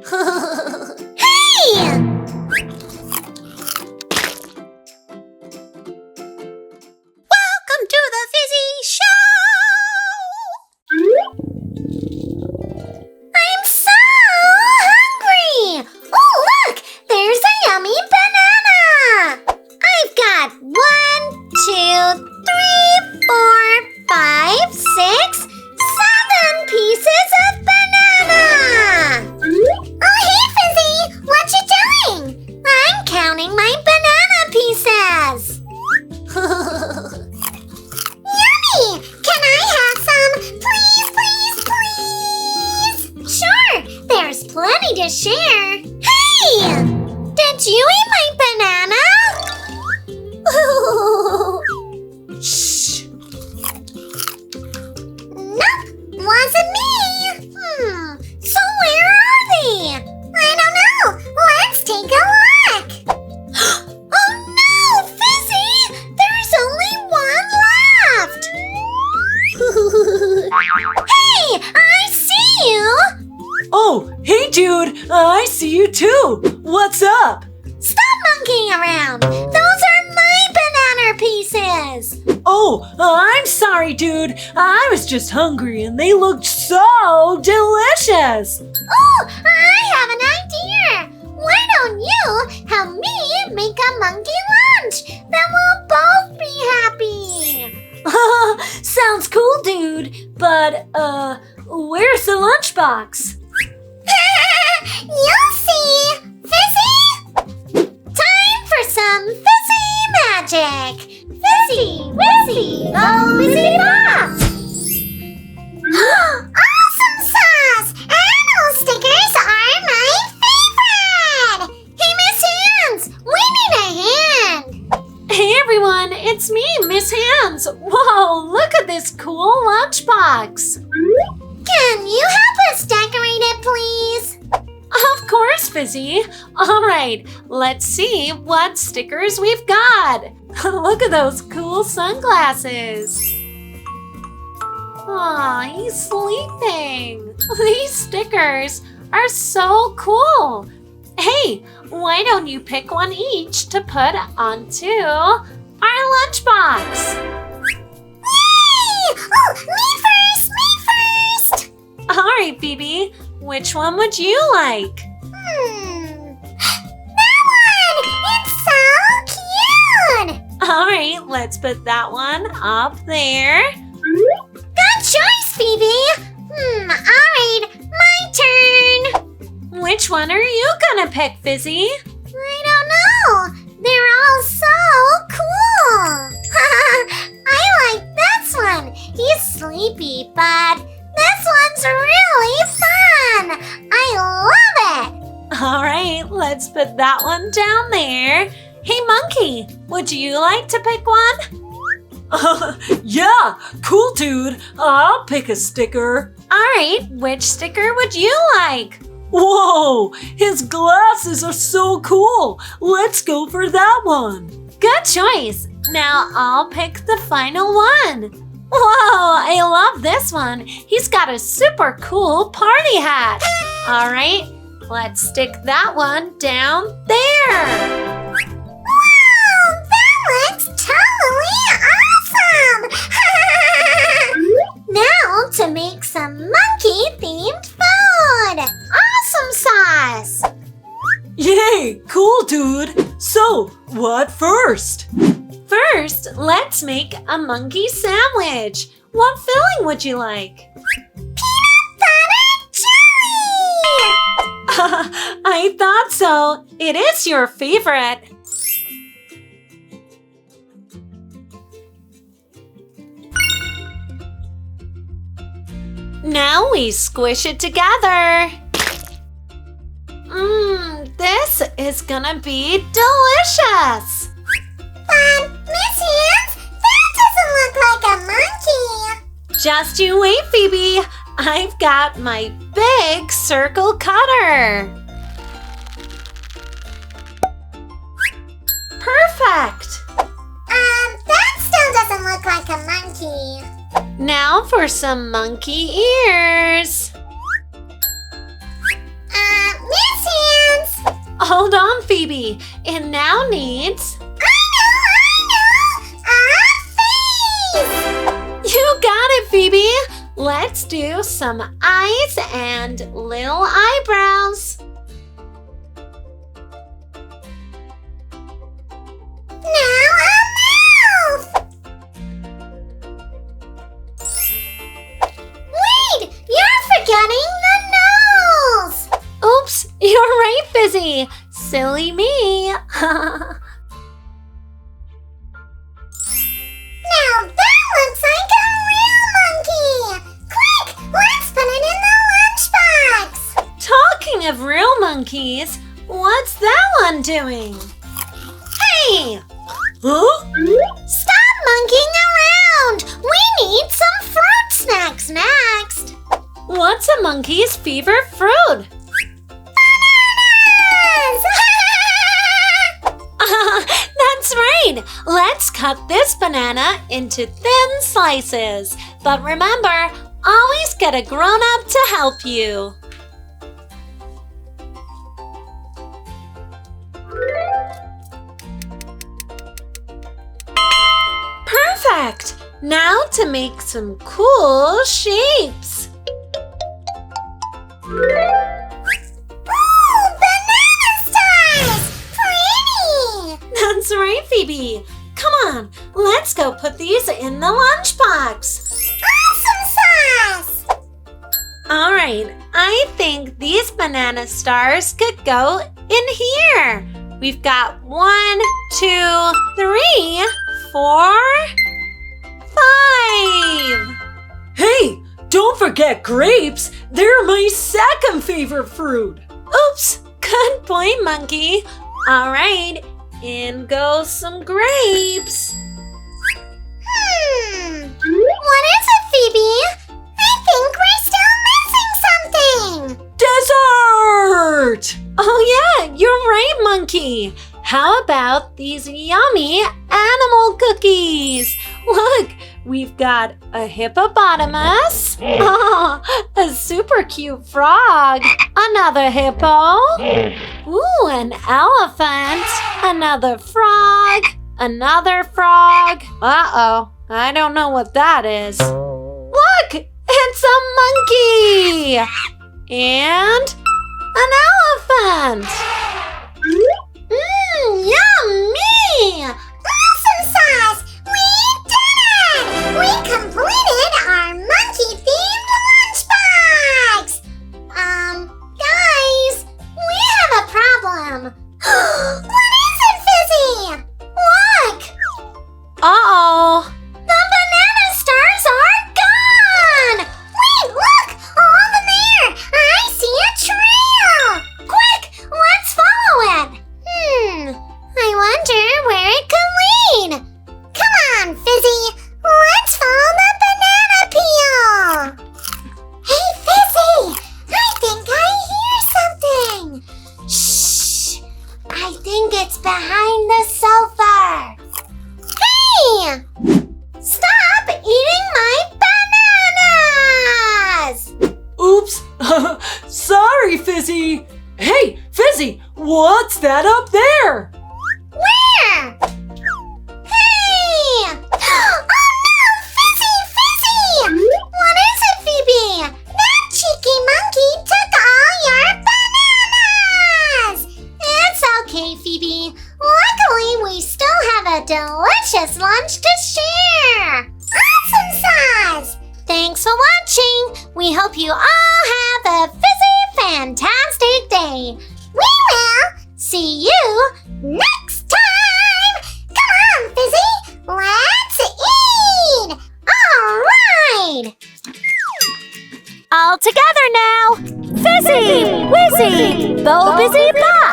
Hey! Welcome to the Fizzy Show! I'm so hungry! Oh, look! There's a yummy banana! I've got 1, 2, 3, 4, 5, 6, 7 pieces of banana! Oh, hey, Fizzy! What you doing? I'm counting my banana pieces! Yummy! Can I have some? Please, please, please! Sure! There's plenty to share! Hey! Did you eat my banana? Shh! Nope! Wasn't me! So where are they? I don't know! Let's take a look! Oh no! Fizzy! There's only one left! Hey! I see you! Oh, hey dude! I see you too! What's up? Stop monkeying around! Those are my banana pieces! Oh, I'm sorry dude! I was just hungry and they looked so delicious! Oh, I have an idea! Why don't you help me make a monkey lunch? Then we'll both be happy! Sounds cool dude, but where's the lunchbox? You'll see! Fizzy! Time for some fizzy magic! Fizzy, Wizzy, oh Fizzy Box! Awesome sauce! Animal stickers are my favorite! Hey, Miss Hands! We need a hand! Hey everyone, it's me, Miss Hands! Whoa, look at this cool lunchbox! Can you help us decorate it, please? Of course, Fizzy! Alright, let's see what stickers we've got! Look at those cool sunglasses! Aw, he's sleeping! These stickers are so cool! Hey, why don't you pick one each to put onto our lunchbox? Yay! Oh, me first! Me first! Alright, Phoebe, which one would you like? That one! It's so cute! Alright, let's put that one up there. Good choice, Phoebe! Alright, my turn! Which one are you gonna pick, Fizzy? I don't know! They're all so cool! I like this one! He's sleepy, but this one's really fun! I love it! Alright, let's put that one down there. Hey, Monkey, would you like to pick one? Yeah, cool dude. I'll pick a sticker. Alright, which sticker would you like? Whoa, his glasses are so cool. Let's go for that one. Good choice. Now I'll pick the final one. Whoa, I love this one. He's got a super cool party hat. Alright, let's stick that one down there. Wow! That looks totally awesome! Now to make some monkey-themed food! Awesome sauce! Yay, cool dude. So, what first? First, let's make a monkey sandwich. What filling would you like? Peanut butter jelly! I thought so. It is your favorite. Now we squish it together. This is gonna be delicious. But, Miss Hands, that doesn't look like a monkey. Just you wait, Phoebe. I've got my big circle cutter. Perfect. That still doesn't look like a monkey. Now for some monkey ears. Hold on, Phoebe. It now needs... A face! You got it, Phoebe. Let's do some eyes and little eyebrows. Now a mouth! Wait! You're forgetting the nose! Oops, you're right, Fizzy. Silly me. Now that looks like a real monkey! Quick! Let's put it in the lunchbox! Talking of real monkeys, what's that one doing? Hey! Huh? Stop monkeying around! We need some fruit snacks next! What's a monkey's favorite fruit? That's right! Let's cut this banana into thin slices. But remember, always get a grown-up to help you. Perfect! Now to make some cool shapes. Ooh, banana stars! Pretty! That's right, Phoebe. Come on, let's go put these in the lunchbox. Awesome sauce! All right, I think these banana stars could go in here. We've got 1, 2, 3, 4, 5. Hey, don't forget grapes. They're my second favorite fruit. Oops, good point, monkey. All right, in goes some grapes. What is it, Phoebe? I think we're still missing something! Dessert! Oh yeah, you're right, monkey. How about these yummy animal cookies? Look, we've got a hippopotamus, a super cute frog, another hippo, ooh, an elephant, another frog, another frog. Uh-oh, I don't know what that is. Look, it's a monkey and an elephant. Yummy! Awesome sauce! We did it! We completed our monkey-themed lunchbox! Guys, we have a problem. What is it, Fizzy? Look! Uh-oh. The banana stars are gone! Wait, look! Over there! I see a trail! Quick, let's follow it! I wonder where it could lead. Come on, Fizzy. Let's follow the banana peel. Hey, Fizzy. I think I hear something. Shh. I think it's behind the sofa. Hey! Stop eating my bananas! Oops. Sorry, Fizzy. Hey, Fizzy, what's that up there? Where? Hey! Oh no, Fizzy! What is it, Phoebe? That cheeky monkey took all your bananas! It's okay, Phoebe. Luckily, we still have a delicious lunch to share. Awesome sauce! Thanks for watching. We hope you all have a Fizzy fantastic day. We will see you next time! Come on, Fizzy! Let's eat! Alright! All together now! Fizzy! Wizzy! Bo Busy Bop!